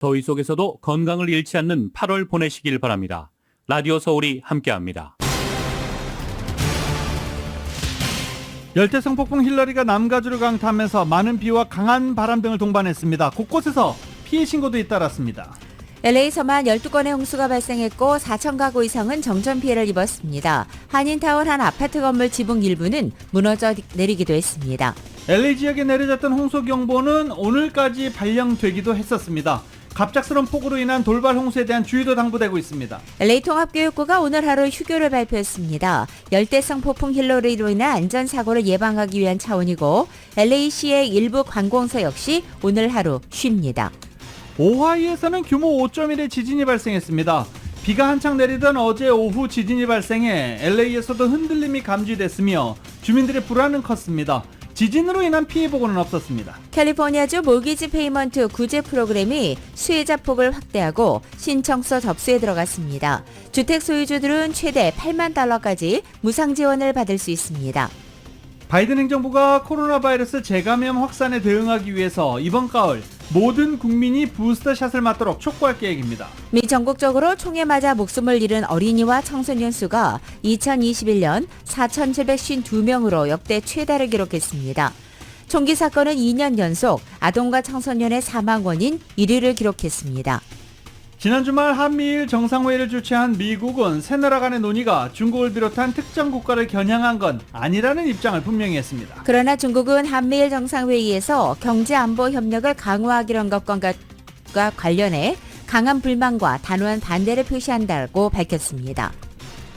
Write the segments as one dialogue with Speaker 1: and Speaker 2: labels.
Speaker 1: 더위 속에서도 건강을 잃지 않는 8월 보내시길 바랍니다. 라디오 서울이 함께합니다.
Speaker 2: 열대성 폭풍 힐러리가 남가주를 강타하면서 많은 비와 강한 바람 등을 동반했습니다. 곳곳에서 피해 신고도 잇따랐습니다.
Speaker 3: LA에서만 12건의 홍수가 발생했고 4천 가구 이상은 정전 피해를 입었습니다. 한인타운 한 아파트 건물 지붕 일부는 무너져 내리기도 했습니다.
Speaker 2: LA 지역에 내려졌던 홍수경보는 오늘까지 발령되기도 했었습니다. 갑작스러운 폭우로 인한 돌발 홍수에 대한 주의도 당부되고 있습니다.
Speaker 3: LA 통합교육부가 오늘 하루 휴교를 발표했습니다. 열대성 폭풍 힐러리로 인한 안전사고를 예방하기 위한 차원이고 LA시의 일부 관공서 역시 오늘 하루 쉽니다.
Speaker 2: 오하이에서는 규모 5.1의 지진이 발생했습니다. 비가 한창 내리던 어제 오후 지진이 발생해 LA에서도 흔들림이 감지됐으며 주민들의 불안은 컸습니다. 지진으로 인한 피해 보고는 없었습니다.
Speaker 3: 캘리포니아주 모기지 페이먼트 구제 프로그램이 수혜자 폭을 확대하고 신청서 접수에 들어갔습니다. 주택 소유주들은 최대 8만 달러까지 무상 지원을 받을 수 있습니다.
Speaker 2: 바이든 행정부가 코로나 바이러스 재감염 확산에 대응하기 위해서 이번 가을 모든 국민이 부스터샷을 맞도록 촉구할 계획입니다.
Speaker 3: 미 전국적으로 총에 맞아 목숨을 잃은 어린이와 청소년 수가 2021년 4,752명으로 역대 최다를 기록했습니다. 총기 사건은 2년 연속 아동과 청소년의 사망 원인 1위를 기록했습니다.
Speaker 2: 지난 주말 한미일 정상회의를 주최한 미국은 새 나라 간의 논의가 중국을 비롯한 특정 국가를 겨냥한 건 아니라는 입장을 분명히 했습니다.
Speaker 3: 그러나 중국은 한미일 정상회의에서 경제안보 협력을 강화하기로 한 것과 관련해 강한 불만과 단호한 반대를 표시한다고 밝혔습니다.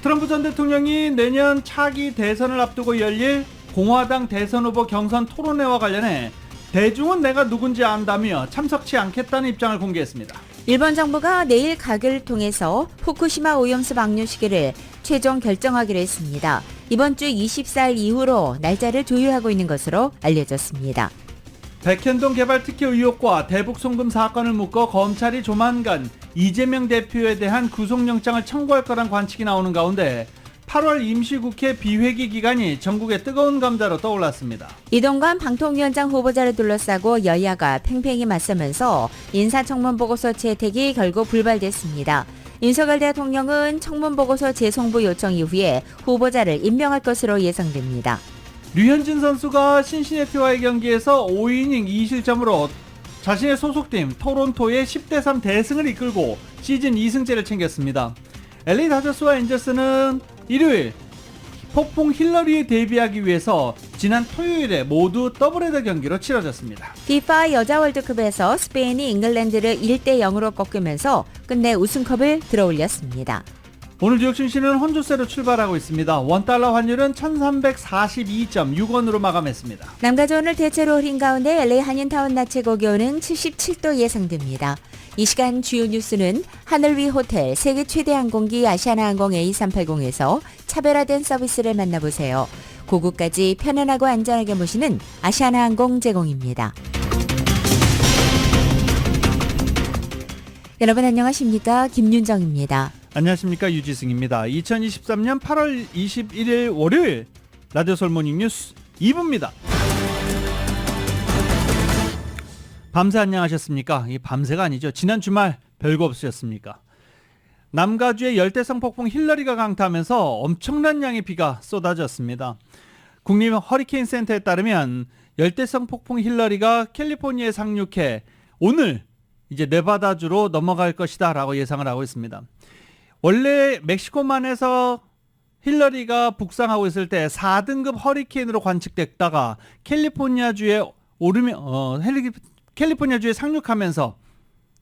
Speaker 2: 트럼프 전 대통령이 내년 차기 대선을 앞두고 열릴 공화당 대선 후보 경선 토론회와 관련해 대중은 내가 누군지 안다며 참석치 않겠다는 입장을 공개했습니다.
Speaker 3: 일본 정부가 내일 가결을 통해서 후쿠시마 오염수 방류 시기를 최종 결정하기로 했습니다. 이번 주 24일 이후로 날짜를 조율하고 있는 것으로 알려졌습니다.
Speaker 2: 백현동 개발 특혜 의혹과 대북 송금 사건을 묶어 검찰이 조만간 이재명 대표에 대한 구속영장을 청구할 거란 관측이 나오는 가운데 8월 임시국회 비회기 기간이 전국의 뜨거운 감자로 떠올랐습니다.
Speaker 3: 이동관 방통위원장 후보자를 둘러싸고 여야가 팽팽히 맞서면서 인사청문보고서 채택이 결국 불발됐습니다. 윤석열 대통령은 청문보고서 재송부 요청 이후에 후보자를 임명할 것으로 예상됩니다.
Speaker 2: 류현진 선수가 신시내티와의 경기에서 5이닝 2실점으로 자신의 소속팀 토론토의 10대3 대승을 이끌고 시즌 2승째를 챙겼습니다. LA 다저스와 엔젤스는 일요일 폭풍 힐러리에 대비하기 위해서 지난 토요일에 모두 더블헤더 경기로 치러졌습니다.
Speaker 3: FIFA 여자 월드컵에서 스페인이 잉글랜드를 1대0으로 꺾으면서 끝내 우승컵을 들어올렸습니다.
Speaker 2: 오늘 뉴욕 증시는 혼조세로 출발하고 있습니다. 원달러 환율은 1342.6원으로 마감했습니다.
Speaker 3: 남가주 오늘 대체로 흐린 가운데 LA 한인타운 낮 최고 기온은 77도 예상됩니다. 이 시간 주요 뉴스는 하늘 위 호텔 세계 최대 항공기 아시아나항공 A380에서 차별화된 서비스를 만나보세요. 고국까지 편안하고 안전하게 모시는 아시아나항공 제공입니다. 여러분 안녕하십니까? 김윤정입니다.
Speaker 2: 안녕하십니까? 유지승입니다. 2023년 8월 21일 월요일 라디오 서울 모닝뉴스 2부입니다. 밤새 안녕하셨습니까? 이 밤새가 아니죠. 지난 주말 별거 없으셨습니까? 남가주의 열대성 폭풍 힐러리가 강타하면서 엄청난 양의 비가 쏟아졌습니다. 국립 허리케인 센터에 따르면 열대성 폭풍 힐러리가 캘리포니아에 상륙해 오늘 이제 네바다주로 넘어갈 것이다 라고 예상을 하고 있습니다. 원래 멕시코만에서 힐러리가 북상하고 있을 때 4등급 허리케인으로 관측됐다가 캘리포니아주에 캘리포니아주에 상륙하면서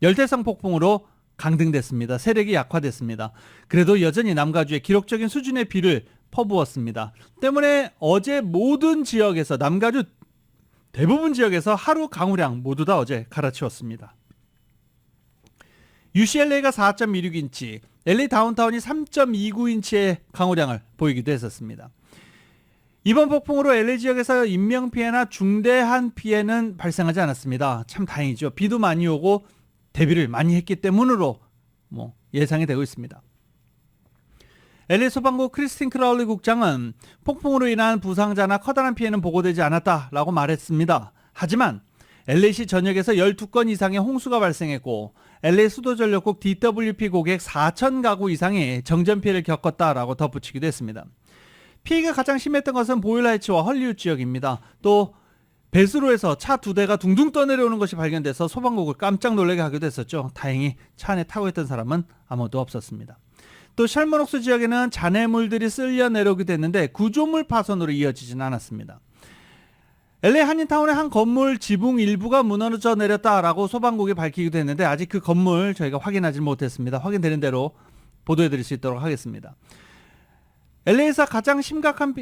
Speaker 2: 열대성 폭풍으로 강등됐습니다. 세력이 약화됐습니다. 그래도 여전히 남가주에 기록적인 수준의 비를 퍼부었습니다. 때문에 어제 모든 지역에서 남가주 대부분 지역에서 하루 강우량 모두 다 어제 갈아치웠습니다. UCLA가 4.16인치, LA 다운타운이 3.29인치의 강우량을 보이기도 했었습니다. 이번 폭풍으로 LA 지역에서 인명피해나 중대한 피해는 발생하지 않았습니다. 참 다행이죠. 비도 많이 오고 대비를 많이 했기 때문으로 예상이 되고 있습니다. LA 소방국 크리스틴 크라울리 국장은 폭풍으로 인한 부상자나 커다란 피해는 보고되지 않았다라고 말했습니다. 하지만 LA시 전역에서 12건 이상의 홍수가 발생했고 LA 수도전력국 DWP 고객 4천 가구 이상이 정전 피해를 겪었다라고 덧붙이기도 했습니다. 피해가 가장 심했던 것은 보일라이츠와 헐리우드 지역입니다. 또 배수로에서 차 2대가 둥둥 떠내려오는 것이 발견돼서 소방국을 깜짝 놀라게 하기도 했었죠. 다행히 차 안에 타고 있던 사람은 아무도 없었습니다. 또 샬머녹스 지역에는 잔해물들이 쓸려 내려오기도 했는데 구조물 파손으로 이어지진 않았습니다. LA 한인타운의 한 건물 지붕 일부가 무너져 내렸다라고 소방국이 밝히기도 했는데 아직 그 건물 저희가 확인하지 못했습니다. 확인되는 대로 보도해드릴 수 있도록 하겠습니다. LA에서 가장 심각한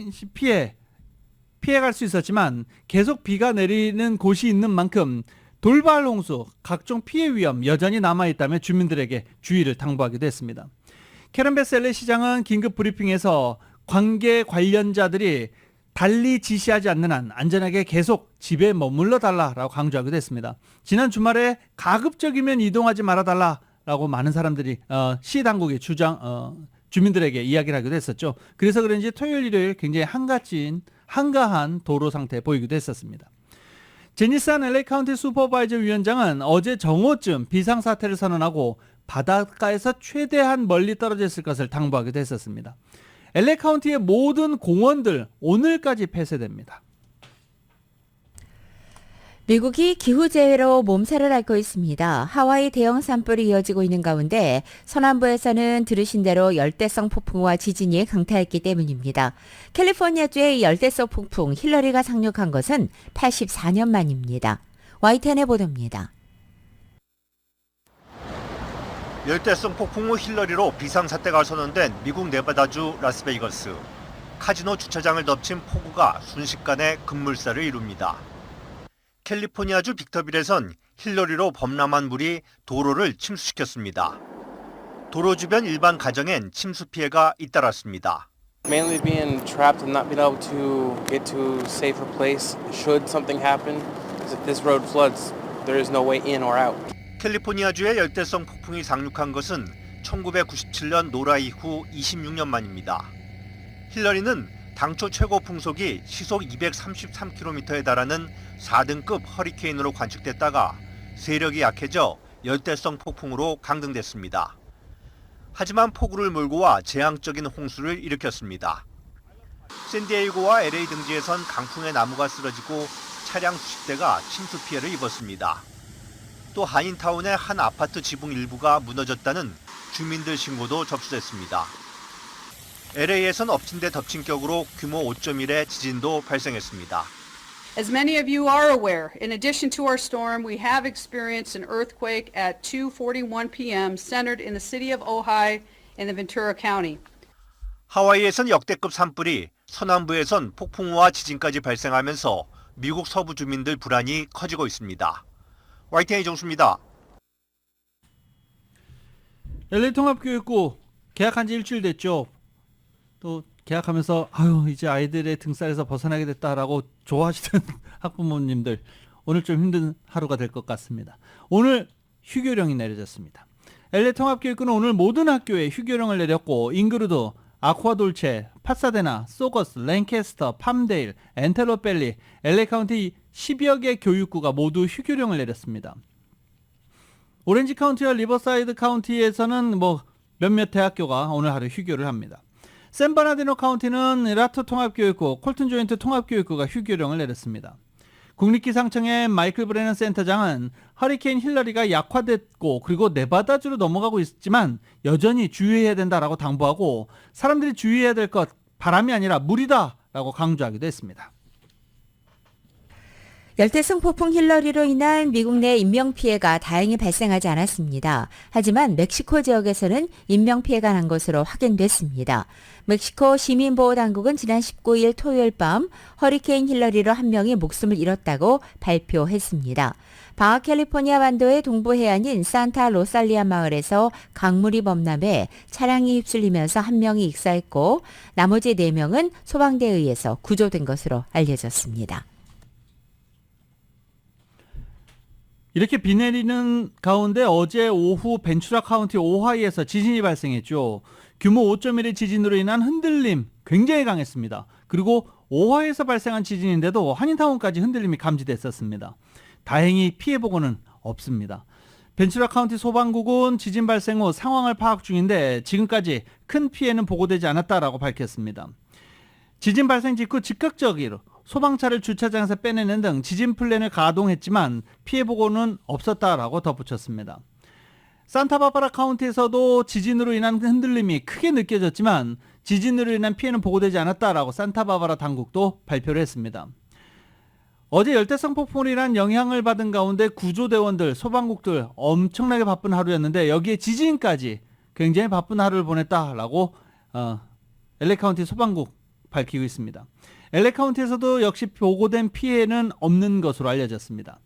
Speaker 2: 피해갈 수 있었지만 계속 비가 내리는 곳이 있는 만큼 돌발 홍수, 각종 피해 위험 여전히 남아있다며 주민들에게 주의를 당부하기도 했습니다. 캐런 베스 LA 시장은 긴급 브리핑에서 관계 관련자들이 달리 지시하지 않는 한 안전하게 계속 집에 머물러 달라라고 강조하기도 했습니다. 지난 주말에 가급적이면 이동하지 말아달라라고 많은 사람들이 시 당국의 주민들에게 이야기를 하기도 했었죠. 그래서 그런지 토요일 일요일 굉장히 한가한 도로 상태 보이기도 했었습니다. 제니산 LA 카운티 슈퍼바이저 위원장은 어제 정오쯤 비상사태를 선언하고 바닷가에서 최대한 멀리 떨어져 있을 것을 당부하기도 했었습니다. LA 카운티의 모든 공원들 오늘까지 폐쇄됩니다.
Speaker 3: 미국이 기후재해로 몸살을 앓고 있습니다. 하와이 대형 산불이 이어지고 있는 가운데 서남부에서는 들으신 대로 열대성 폭풍과 지진이 강타했기 때문입니다. 캘리포니아주의 열대성 폭풍 힐러리가 상륙한 것은 84년 만입니다. YTN의 보도입니다.
Speaker 4: 열대성 폭풍 후 힐러리로 비상사태가 선언된 미국 네바다주 라스베이거스. 카지노 주차장을 덮친 폭우가 순식간에 급물살을 이룹니다. 캘리포니아주 빅터빌에선 힐러리로 범람한 물이 도로를 침수시켰습니다. 도로 주변 일반 가정엔 침수 피해가 잇따랐습니다.
Speaker 5: Mainly being trapped and not being able to get to a safer place should something happen. Because if this road floods, there is no way in or out.
Speaker 4: 캘리포니아주의 열대성 폭풍이 상륙한 것은 1997년 노라 이후 26년 만입니다. 힐러리는 당초 최고 풍속이 시속 233km에 달하는 4등급 허리케인으로 관측됐다가 세력이 약해져 열대성 폭풍으로 강등됐습니다. 하지만 폭우를 몰고 와 재앙적인 홍수를 일으켰습니다. 샌디에이고와 LA 등지에선 강풍에 나무가 쓰러지고 차량 수십 대가 침수 피해를 입었습니다. 또 한인타운의 한 아파트 지붕 일부가 무너졌다는 주민들 신고도 접수됐습니다. LA에선 엎친 데 덮친 격으로 규모 5.1의 지진도 발생했습니다.
Speaker 6: As many of you are aware, in addition to our storm, we have experienced an earthquake at 2:41 p.m. centered in the city of Ojai in the Ventura County.
Speaker 4: 하와이에선 역대급 산불이, 서남부에선 폭풍우와 지진까지 발생하면서 미국 서부 주민들 불안이 커지고 있습니다. YTN 이정수입니다.
Speaker 2: LA 통합교육부 계약한 지 일주일 됐죠. 또 계약하면서 이제 아이들의 등살에서 벗어나게 됐다라고 좋아하시던 학부모님들 오늘 좀 힘든 하루가 될 것 같습니다. 오늘 휴교령이 내려졌습니다. LA 통합교육부는 오늘 모든 학교에 휴교령을 내렸고 잉그루드, 아쿠아돌체, 파사데나, 소거스, 랭캐스터, 팜데일, 엔텔로펠리, LA 카운티 10여 개 교육구가 모두 휴교령을 내렸습니다. 오렌지 카운티와 리버사이드 카운티에서는 몇몇 대학교가 오늘 하루 휴교를 합니다. 샌버나디노 카운티는 라토 통합교육구, 콜튼 조인트 통합교육구가 휴교령을 내렸습니다. 국립기상청의 마이클 브레넌 센터장은 허리케인 힐러리가 약화됐고 그리고 네바다주로 넘어가고 있지만 여전히 주의해야 된다라고 당부하고 사람들이 주의해야 될 것 바람이 아니라 물이다라고 강조하기도 했습니다.
Speaker 3: 열대성 폭풍 힐러리로 인한 미국 내 인명피해가 다행히 발생하지 않았습니다. 하지만 멕시코 지역에서는 인명피해가 난 것으로 확인됐습니다. 멕시코 시민보호당국은 지난 19일 토요일 밤 허리케인 힐러리로 한 명이 목숨을 잃었다고 발표했습니다. 바하 캘리포니아 반도의 동부 해안인 산타 로살리아 마을에서 강물이 범람해 차량이 휩쓸리면서 한 명이 익사했고 나머지 4명은 소방대에 의해서 구조된 것으로 알려졌습니다.
Speaker 2: 이렇게 비 내리는 가운데 어제 오후 벤추라 카운티 오하이에서 지진이 발생했죠. 규모 5.1의 지진으로 인한 흔들림 굉장히 강했습니다. 그리고 오하이에서 발생한 지진인데도 한인타운까지 흔들림이 감지됐었습니다. 다행히 피해 보고는 없습니다. 벤츄라 카운티 소방국은 지진 발생 후 상황을 파악 중인데 지금까지 큰 피해는 보고되지 않았다라고 밝혔습니다. 지진 발생 직후 즉각적으로 소방차를 주차장에서 빼내는 등 지진 플랜을 가동했지만 피해 보고는 없었다라고 덧붙였습니다. 산타바바라 카운티에서도 지진으로 인한 흔들림이 크게 느껴졌지만 지진으로 인한 피해는 보고되지 않았다라고 산타바바라 당국도 발표를 했습니다. 어제 열대성 폭풍으로 인한 영향을 받은 가운데 구조대원들, 소방국들 엄청나게 바쁜 하루였는데 여기에 지진까지 굉장히 바쁜 하루를 보냈다라고 LA 카운티 소방국 밝히고 있습니다. LA 카운티에서도 역시 보고된 피해는 없는 것으로 알려졌습니다.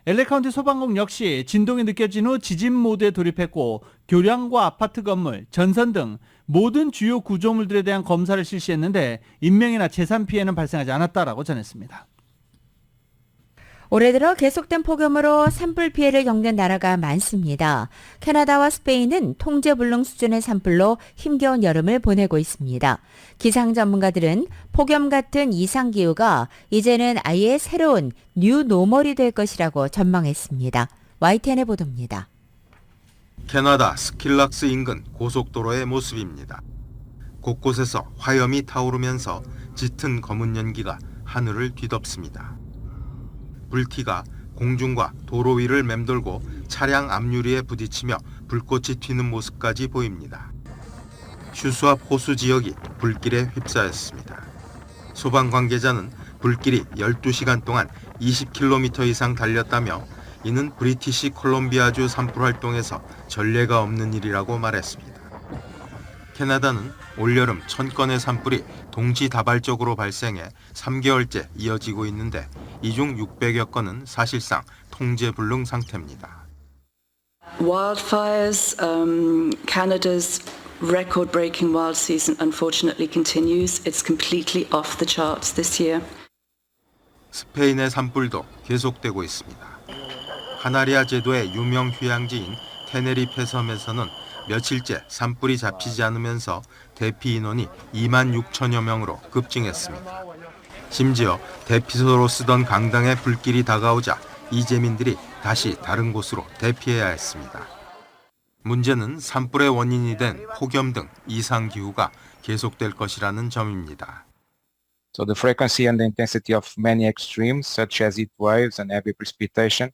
Speaker 2: LA 카운티 소방국 역시 진동이 느껴진 후 지진 모드에 돌입했고 교량과 아파트 건물, 전선 등 모든 주요 구조물들에 대한 검사를 실시했는데 인명이나 재산 피해는 발생하지 않았다라고 전했습니다.
Speaker 3: 올해 들어 계속된 폭염으로 산불 피해를 겪는 나라가 많습니다. 캐나다와 스페인은 통제불능 수준의 산불로 힘겨운 여름을 보내고 있습니다. 기상 전문가들은 폭염 같은 이상기후가 이제는 아예 새로운 뉴 노멀이 될 것이라고 전망했습니다. YTN의 보도입니다.
Speaker 7: 캐나다 스킬락스 인근 고속도로의 모습입니다. 곳곳에서 화염이 타오르면서 짙은 검은 연기가 하늘을 뒤덮습니다. 불티가 공중과 도로 위를 맴돌고 차량 앞유리에 부딪히며 불꽃이 튀는 모습까지 보입니다. 슈스왑 호수 지역이 불길에 휩싸였습니다. 소방 관계자는 불길이 12시간 동안 20km 이상 달렸다며 이는 브리티시 콜롬비아주 산불 활동에서 전례가 없는 일이라고 말했습니다. 캐나다는 올여름 1000건의 산불이 동시다발적으로 발생해 3개월째 이어지고 있는데 이 중 600여 건은 사실상 통제불능 상태입니다.
Speaker 8: Wildfires, Canada's record-breaking wild season unfortunately continues. It's completely off the charts this year.
Speaker 7: 스페인의 산불도 계속되고 있습니다. 카나리아 제도의 유명 휴양지인 테네리페 섬에서는 며칠째 산불이 잡히지 않으면서 대피 인원이 2만 6천여 명으로 급증했습니다. 심지어 대피소로 쓰던 강당에 불길이 다가오자 이재민들이 다시 다른 곳으로 대피해야 했습니다. 문제는 산불의 원인이 된 폭염 등 이상기후가 계속될 것이라는 점입니다.
Speaker 9: So the frequency and the intensity of many extremes, such as heat waves and heavy precipitation,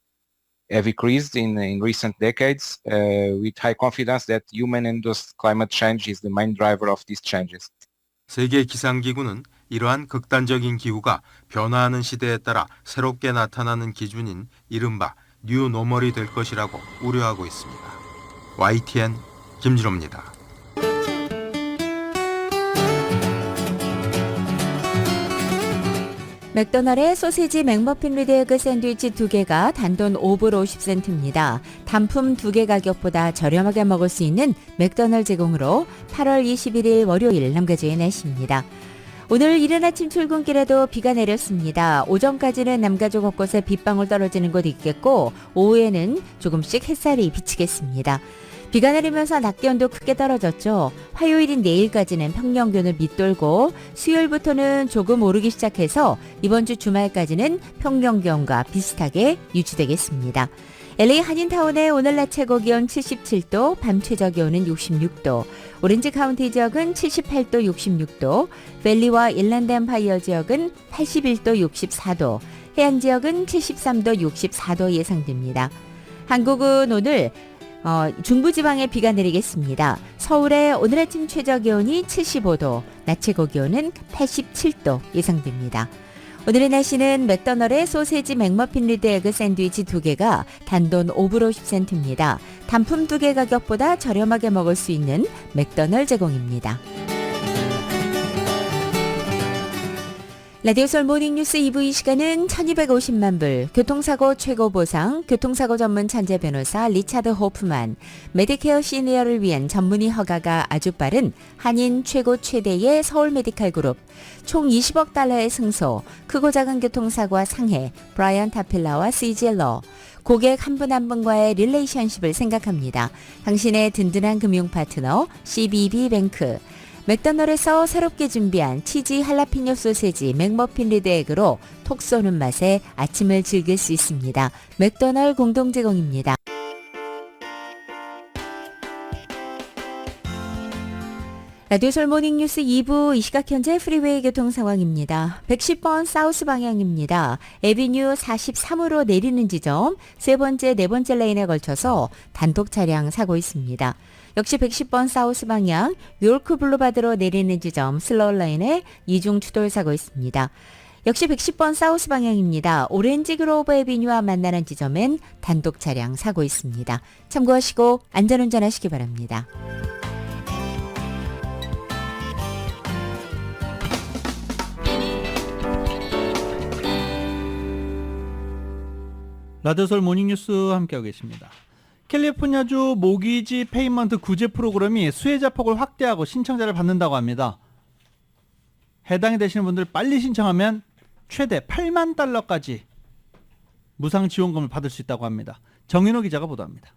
Speaker 9: have increased in recent decades, with high confidence that human-induced climate change is the main driver of these changes.
Speaker 7: 세계 기상기구는 이러한 극단적인 기후가 변화하는 시대에 따라 새롭게 나타나는 기준인 이른바 뉴 노멀이 될 것이라고 우려하고 있습니다. YTN 김진호입니다.
Speaker 3: 맥도날드의 소시지 맥머핀 리드에그 샌드위치 2개가 단돈 5불 50센트입니다. 단품 2개 가격보다 저렴하게 먹을 수 있는 맥도날드 제공으로 8월 21일 월요일 남가주의 날씨입니다. 오늘 이른 아침 출근길에도 비가 내렸습니다. 오전까지는 남가주 곳곳에 빗방울 떨어지는 곳이 있겠고 오후에는 조금씩 햇살이 비치겠습니다. 비가 내리면서 낮 기온도 크게 떨어졌죠. 화요일인 내일까지는 평년균을 밑돌고 수요일부터는 조금 오르기 시작해서 이번 주 주말까지는 평년기온과 비슷하게 유지되겠습니다. LA 한인타운의 오늘 낮 최고 기온 77도, 밤 최저 기온은 66도, 오렌지 카운티 지역은 78도, 66도, 밸리와 일랜드 엠파이어 지역은 81도, 64도, 해안 지역은 73도, 64도 예상됩니다. 한국은 오늘 중부지방에 비가 내리겠습니다. 서울의 오늘 아침 최저 기온이 75도, 낮 최고 기온은 87도 예상됩니다. 오늘의 날씨는 맥도날드의 소세지 맥머핀 리드 에그 샌드위치 2개가 단돈 5불 50센트입니다. 단품 2개 가격보다 저렴하게 먹을 수 있는 맥도날드 제공입니다. 라디오솔 모닝뉴스 2부 이 시간은 1250만 불, 교통사고 최고 보상, 교통사고 전문 천재 변호사 리차드 호프만, 메디케어 시니어를 위한 전문의 허가가 아주 빠른 한인 최고 최대의 서울 메디칼 그룹, 총 20억 달러의 승소, 크고 작은 교통사고와 상해, 브라이언 타필라와 CGL러, 고객 한 분 한 분과의 릴레이션십을 생각합니다. 당신의 든든한 금융 파트너 CBB뱅크, 맥도날드에서 새롭게 준비한 치즈 할라피뇨 소세지 맥머핀 리드 에그로 톡 쏘는 맛에 아침을 즐길 수 있습니다. 맥도날드 공동 제공입니다. 라디오 서울 모닝뉴스 2부 이 시각 현재 프리웨이 교통 상황입니다. 110번 사우스 방향입니다. 에비뉴 43으로 내리는 지점 세 번째, 네 번째 레인에 걸쳐서 단독 차량 사고 있습니다. 역시 110번 사우스 방향 요르크 블루바드로 내리는 지점 슬로우 레인에 이중 추돌 사고 있습니다. 역시 110번 사우스 방향입니다. 오렌지 그로브 에비뉴와 만나는 지점엔 단독 차량 사고 있습니다. 참고하시고 안전운전하시기 바랍니다.
Speaker 2: 라디오 서울 모닝뉴스 함께하고 계십니다. 캘리포니아주 모기지 페이먼트 구제 프로그램이 수혜자 폭을 확대하고 신청자를 받는다고 합니다. 해당이 되시는 분들 빨리 신청하면 최대 8만 달러까지 무상 지원금을 받을 수 있다고 합니다. 정인호 기자가 보도합니다.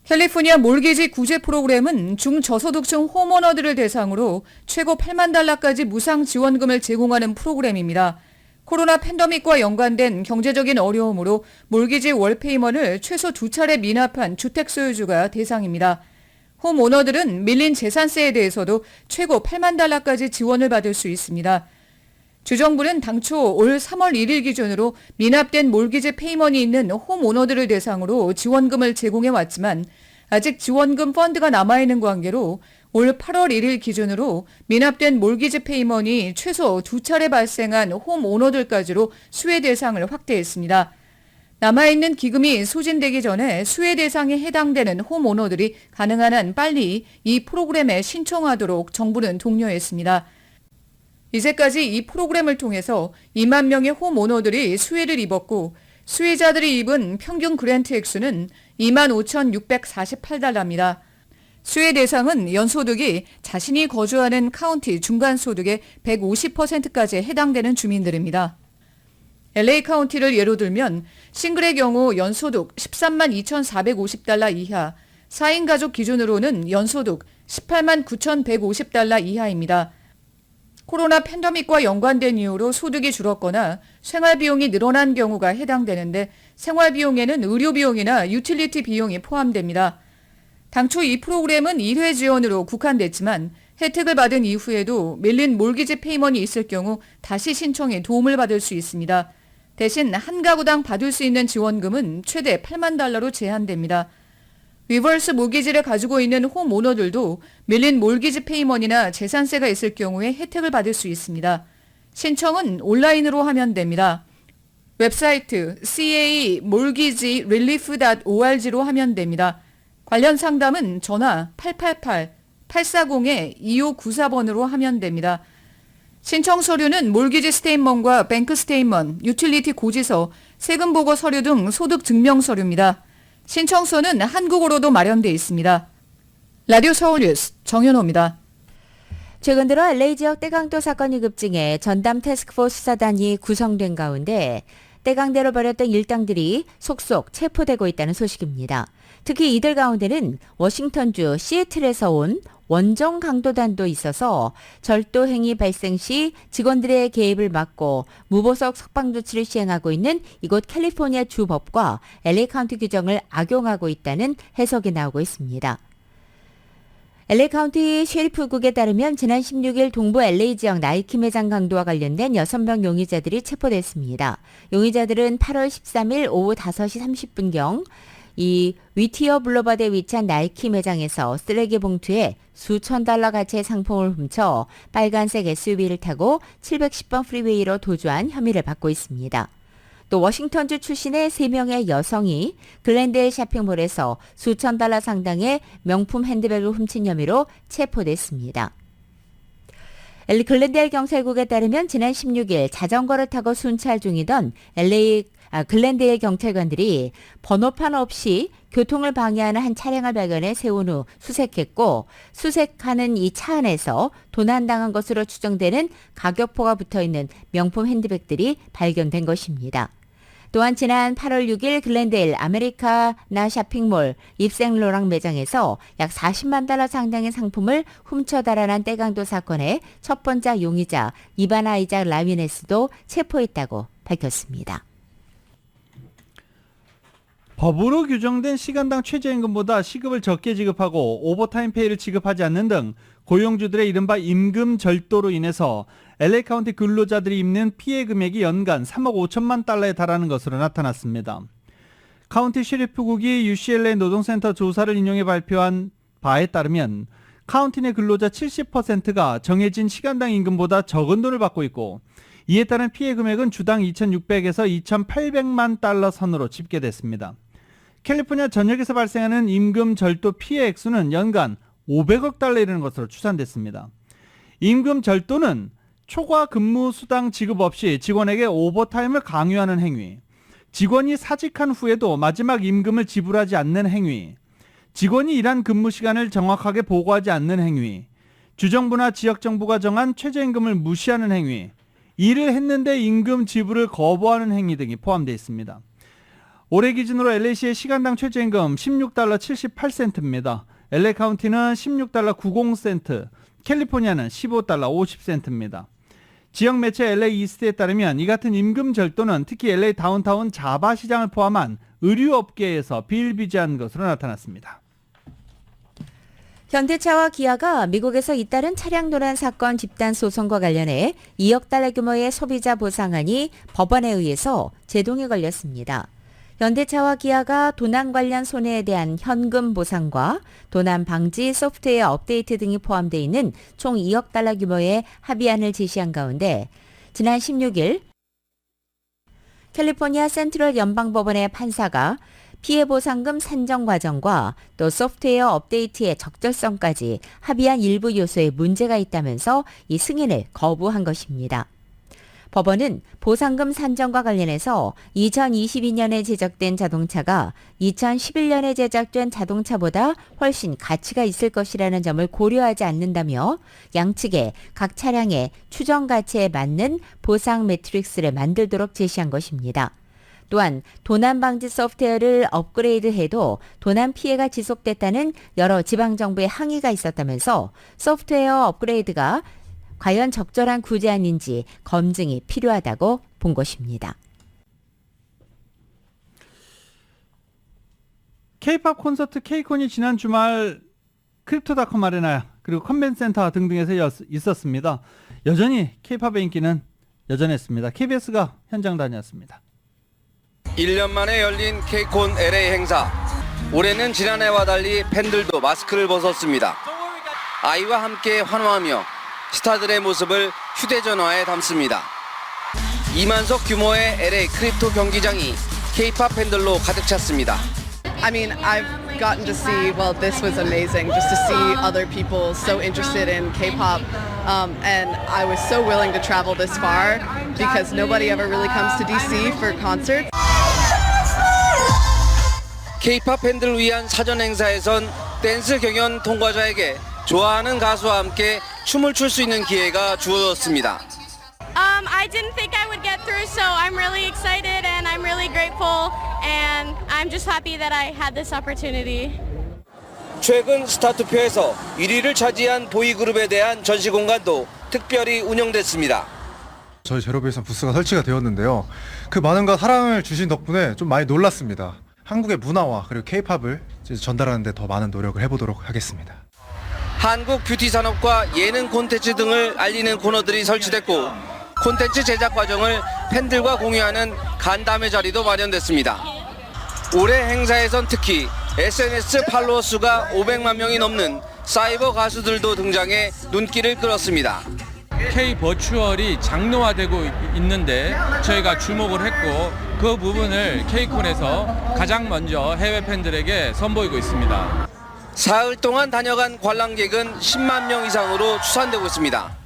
Speaker 10: 캘리포니아 몰기지 구제 프로그램은 중저소득층 홈오너들을 대상으로 최고 8만 달러까지 무상 지원금을 제공하는 프로그램입니다. 코로나 팬데믹과 연관된 경제적인 어려움으로 몰기지 월페이먼을 최소 2차례 미납한 주택 소유주가 대상입니다. 홈오너들은 밀린 재산세에 대해서도 최고 8만 달러까지 지원을 받을 수 있습니다. 주정부는 당초 올 3월 1일 기준으로 미납된 몰기지 페이먼이 있는 홈오너들을 대상으로 지원금을 제공해 왔지만 아직 지원금 펀드가 남아있는 관계로 올 8월 1일 기준으로 미납된 몰기지 페이먼이 최소 2차례 발생한 홈오너들까지로 수혜 대상을 확대했습니다. 남아있는 기금이 소진되기 전에 수혜 대상에 해당되는 홈오너들이 가능한 한 빨리 이 프로그램에 신청하도록 정부는 독려했습니다. 이제까지 이 프로그램을 통해서 2만 명의 홈오너들이 수혜를 입었고 수혜자들이 입은 평균 그랜트 액수는 25,648달러입니다. 수혜 대상은 연소득이 자신이 거주하는 카운티 중간소득의 150%까지 해당되는 주민들입니다. LA 카운티를 예로 들면 싱글의 경우 연소득 13만 2,450달러 이하, 4인 가족 기준으로는 연소득 18만 9,150달러 이하입니다. 코로나 팬데믹과 연관된 이유로 소득이 줄었거나 생활비용이 늘어난 경우가 해당되는데 생활비용에는 의료비용이나 유틸리티 비용이 포함됩니다. 당초 이 프로그램은 1회 지원으로 국한됐지만 혜택을 받은 이후에도 밀린 몰기지 페이먼이 있을 경우 다시 신청해 도움을 받을 수 있습니다. 대신 한 가구당 받을 수 있는 지원금은 최대 8만 달러로 제한됩니다. 리버스 몰기지를 가지고 있는 홈오너들도 밀린 몰기지 페이먼이나 재산세가 있을 경우에 혜택을 받을 수 있습니다. 신청은 온라인으로 하면 됩니다. 웹사이트 camortgagerelief.org로 하면 됩니다. 관련 상담은 전화 888-840-2594번으로 하면 됩니다. 신청 서류는 몰기지 스테인먼과 뱅크 스테인먼, 유틸리티 고지서, 세금 보고 서류 등 소득 증명 서류입니다. 신청서는 한국어로도 마련되어 있습니다. 라디오 서울 뉴스 정현호입니다.
Speaker 3: 최근 들어 LA 지역 떼강도 사건이 급증해 전담 태스크포스 수사단이 구성된 가운데 떼강대로 벌였던 일당들이 속속 체포되고 있다는 소식입니다. 특히 이들 가운데는 워싱턴주 시애틀에서 온 원정 강도단도 있어서 절도 행위 발생 시 직원들의 개입을 막고 무보석 석방 조치를 시행하고 있는 이곳 캘리포니아 주 법과 LA 카운티 규정을 악용하고 있다는 해석이 나오고 있습니다. LA 카운티 셰리프국에 따르면 지난 16일 동부 LA 지역 나이키 매장 강도와 관련된 6명 용의자들이 체포됐습니다. 용의자들은 8월 13일 오후 5시 30분경 이 위티어 블루바드에 위치한 나이키 매장에서 쓰레기 봉투에 수천 달러 가치의 상품을 훔쳐 빨간색 SUV를 타고 710번 프리웨이로 도주한 혐의를 받고 있습니다. 또 워싱턴주 출신의 3명의 여성이 글랜데일 쇼핑몰에서 수천 달러 상당의 명품 핸드백을 훔친 혐의로 체포됐습니다. 글랜데일 경찰국에 따르면 지난 16일 자전거를 타고 순찰 중이던 글랜데일 경찰관들이 번호판 없이 교통을 방해하는 한 차량을 발견해 세운 후 수색했고 수색하는 이 차 안에서 도난당한 것으로 추정되는 가격표가 붙어있는 명품 핸드백들이 발견된 것입니다. 또한 지난 8월 6일 글랜데일 아메리카나 쇼핑몰 입생로랑 매장에서 약 40만 달러 상당의 상품을 훔쳐 달아난 떼강도 사건의 첫 번째 용의자 이바나 이작 라미네스도 체포했다고 밝혔습니다.
Speaker 2: 법으로 규정된 시간당 최저임금보다 시급을 적게 지급하고 오버타임 페이를 지급하지 않는 등 고용주들의 이른바 임금 절도로 인해서 LA 카운티 근로자들이 입는 피해 금액이 연간 3억 5천만 달러에 달하는 것으로 나타났습니다. 카운티 셰리프국이 UCLA 노동센터 조사를 인용해 발표한 바에 따르면 카운티 내 근로자 70%가 정해진 시간당 임금보다 적은 돈을 받고 있고, 이에 따른 피해 금액은 주당 2,600에서 2,800만 달러 선으로 집계됐습니다. 캘리포니아 전역에서 발생하는 임금 절도 피해 액수는 연간 500억 달러에 이르는 것으로 추산됐습니다. 임금 절도는 초과 근무 수당 지급 없이 직원에게 오버타임을 강요하는 행위, 직원이 사직한 후에도 마지막 임금을 지불하지 않는 행위, 직원이 일한 근무 시간을 정확하게 보고하지 않는 행위, 주정부나 지역정부가 정한 최저임금을 무시하는 행위, 일을 했는데 임금 지불을 거부하는 행위 등이 포함되어 있습니다. 올해 기준으로 LA시의 시간당 최저임금 16달러 78센트입니다. LA 카운티는 16달러 90센트, 캘리포니아는 15달러 50센트입니다. 지역 매체 LA 이스트에 따르면 이 같은 임금 절도는 특히 LA 다운타운 자바 시장을 포함한 의류업계에서 비일비재한 것으로 나타났습니다.
Speaker 3: 현대차와 기아가 미국에서 잇따른 차량 도난 사건 집단 소송과 관련해 2억 달러 규모의 소비자 보상안이 법원에 의해서 제동에 걸렸습니다. 현대차와 기아가 도난 관련 손해에 대한 현금 보상과 도난 방지 소프트웨어 업데이트 등이 포함되어 있는 총 2억 달러 규모의 합의안을 제시한 가운데 지난 16일 캘리포니아 센트럴 연방법원의 판사가 피해 보상금 산정 과정과 또 소프트웨어 업데이트의 적절성까지 합의한 일부 요소에 문제가 있다면서 이 승인을 거부한 것입니다. 법원은 보상금 산정과 관련해서 2022년에 제작된 자동차가 2011년에 제작된 자동차보다 훨씬 가치가 있을 것이라는 점을 고려하지 않는다며 양측에 각 차량의 추정 가치에 맞는 보상 매트릭스를 만들도록 제시한 것입니다. 또한 도난 방지 소프트웨어를 업그레이드해도 도난 피해가 지속됐다는 여러 지방정부의 항의가 있었다면서 소프트웨어 업그레이드가 과연 적절한 구제안인지 검증이 필요하다고 본 것입니다.
Speaker 2: K-팝 콘서트 K-콘이 지난 주말 크립토닷컴 아레나 그리고 컨벤센터 등등에서 있었습니다. 여전히 K-팝의 인기는 여전했습니다. KBS가 현장 다녔습니다.
Speaker 11: 1년 만에 열린 K-콘 LA 행사. 올해는 지난해와 달리 팬들도 마스크를 벗었습니다. 아이와 함께 환호하며 스타들의 모습을 휴대전화에 담습니다. 2만석 규모의 LA 크립토 경기장이 K-팝 팬들로 가득 찼습니다.
Speaker 12: I mean, I've gotten to see, well, this was amazing, just to see other people so interested in K-pop. And I was so willing to travel this far because nobody ever really comes to DC for concerts.
Speaker 11: K-팝 팬들을 위한 사전 행사에선 댄스 경연 통과자에게 좋아하는 가수와 함께 춤을 출 수 있는 기회가 주어졌습니다.
Speaker 13: I didn't think I would get through, so I'm really excited and I'm really grateful and I'm just happy that I had this opportunity.
Speaker 11: 최근 스타투표에서 1위를 차지한 보이그룹에 대한 전시 공간도 특별히 운영됐습니다.
Speaker 14: 저희 제로베이스 부스가 설치가 되었는데요. 그 많은 사랑을 주신 덕분에 좀 많이 놀랐습니다. 한국의 문화와 그리고 K-팝을 전달하는 데 더 많은 노력을 해보도록 하겠습니다.
Speaker 11: 한국 뷰티 산업과 예능 콘텐츠 등을 알리는 코너들이 설치됐고 콘텐츠 제작 과정을 팬들과 공유하는 간담회 자리도 마련됐습니다. 올해 행사에선 특히 SNS 팔로워 수가 500만 명이 넘는 사이버 가수들도 등장해 눈길을 끌었습니다.
Speaker 15: K 버추얼이 장르화되고 있는데 저희가 주목을 했고 그 부분을 K콘에서 가장 먼저 해외 팬들에게 선보이고 있습니다.
Speaker 11: 사흘 동안 다녀간 관람객은 10만 명 이상으로 추산되고 있습니다.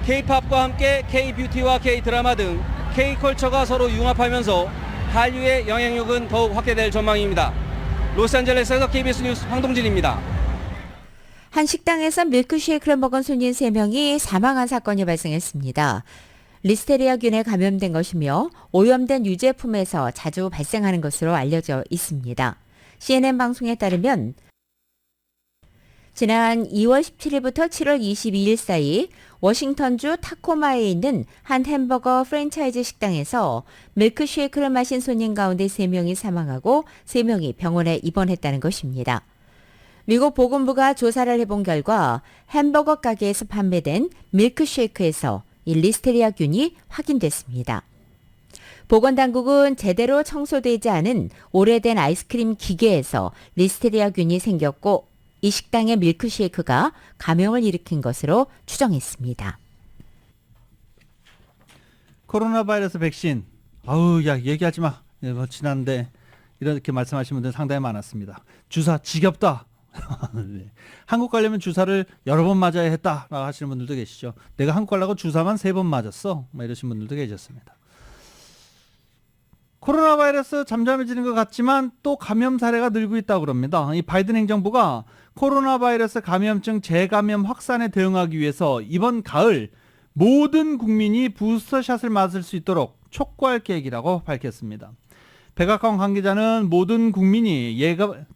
Speaker 11: K-팝과 함께 K-뷰티와 K-드라마 등 K-컬처가 서로 융합하면서 한류의 영향력은 더욱 확대될 전망입니다. 로스앤젤레스에서 KBS 뉴스 황동진입니다.
Speaker 3: 한 식당에서 밀크쉐이크를 먹은 손님 3명이 사망한 사건이 발생했습니다. 리스테리아균에 감염된 것이며 오염된 유제품에서 자주 발생하는 것으로 알려져 있습니다. CNN 방송에 따르면 지난 2월 17일부터 7월 22일 사이 워싱턴주 타코마에 있는 한 햄버거 프랜차이즈 식당에서 밀크쉐이크를 마신 손님 가운데 3명이 사망하고 3명이 병원에 입원했다는 것입니다. 미국 보건부가 조사를 해본 결과 햄버거 가게에서 판매된 밀크쉐이크에서 이 리스테리아균이 확인됐습니다. 보건당국은 제대로 청소되지 않은 오래된 아이스크림 기계에서 리스테리아균이 생겼고 이 식당의 밀크쉐이크가 감염을 일으킨 것으로 추정했습니다.
Speaker 2: 코로나 바이러스 백신. 아우, 야, 얘기하지 마. 뭐 지난데 이렇게 말씀하신 분들 상당히 많았습니다. 주사 지겹다. 네. 한국 가려면 주사를 여러 번 맞아야 했다라고 하시는 분들도 계시죠. 내가 한국 가려고 주사만 3번 맞았어. 뭐 이러신 분들도 계셨습니다. 코로나 바이러스 잠잠해지는 것 같지만 또 감염 사례가 늘고 있다고 합니다. 이 바이든 행정부가 코로나 바이러스 감염증 재감염 확산에 대응하기 위해서 이번 가을 모든 국민이 부스터샷을 맞을 수 있도록 촉구할 계획이라고 밝혔습니다. 백악관 관계자는 모든 국민이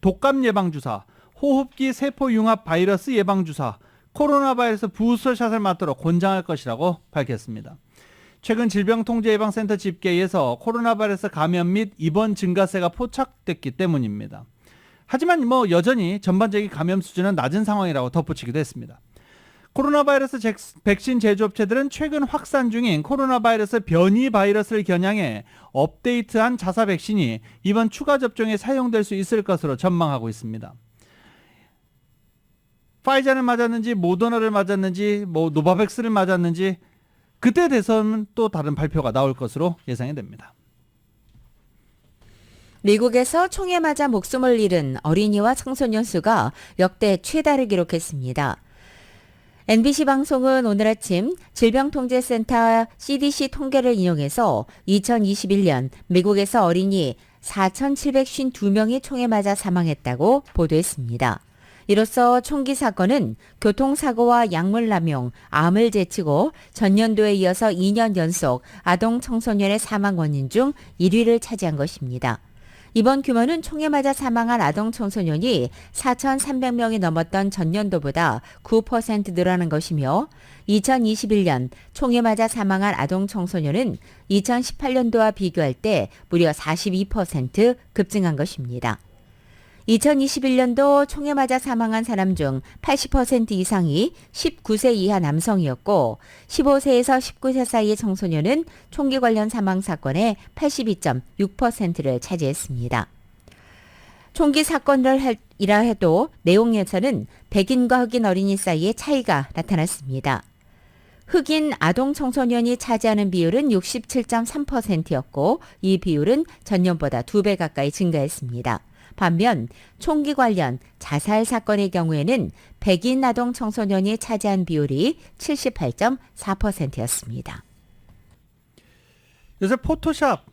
Speaker 2: 독감 예방주사, 호흡기 세포융합 바이러스 예방주사, 코로나 바이러스 부스터샷을 맞도록 권장할 것이라고 밝혔습니다. 최근 질병통제예방센터 집계에서 코로나 바이러스 감염 및 입원 증가세가 포착됐기 때문입니다. 하지만 여전히 전반적인 감염 수준은 낮은 상황이라고 덧붙이기도 했습니다. 코로나 바이러스 백신 제조업체들은 최근 확산 중인 코로나 바이러스 변이 바이러스를 겨냥해 업데이트한 자사 백신이 이번 추가 접종에 사용될 수 있을 것으로 전망하고 있습니다. 파이자를 맞았는지 모더나를 맞았는지 노바백스를 맞았는지 그때 돼서는 또 다른 발표가 나올 것으로 예상이 됩니다.
Speaker 3: 미국에서 총에 맞아 목숨을 잃은 어린이와 청소년 수가 역대 최다를 기록했습니다. NBC 방송은 오늘 아침 질병통제센터 CDC 통계를 인용해서 2021년 미국에서 어린이 4,752명이 총에 맞아 사망했다고 보도했습니다. 이로써 총기 사건은 교통사고와 약물남용, 암을 제치고 전년도에 이어서 2년 연속 아동 청소년의 사망 원인 중 1위를 차지한 것입니다. 이번 규모는 총에 맞아 사망한 아동 청소년이 4,300명이 넘었던 전년도보다 9% 늘어난 것이며 2021년 총에 맞아 사망한 아동 청소년은 2018년도와 비교할 때 무려 42% 급증한 것입니다. 2021년도 총에 맞아 사망한 사람 중 80% 이상이 19세 이하 남성이었고 15세에서 19세 사이의 청소년은 총기 관련 사망 사건의 82.6%를 차지했습니다. 총기 사건이라 해도 내용에서는 백인과 흑인 어린이 사이에 차이가 나타났습니다. 흑인 아동 청소년이 차지하는 비율은 67.3%였고 이 비율은 전년보다 2배 가까이 증가했습니다. 반면 총기 관련 자살 사건의 경우에는 백인 아동 청소년이 차지한 비율이 78.4%였습니다.
Speaker 2: 요새 포토샵,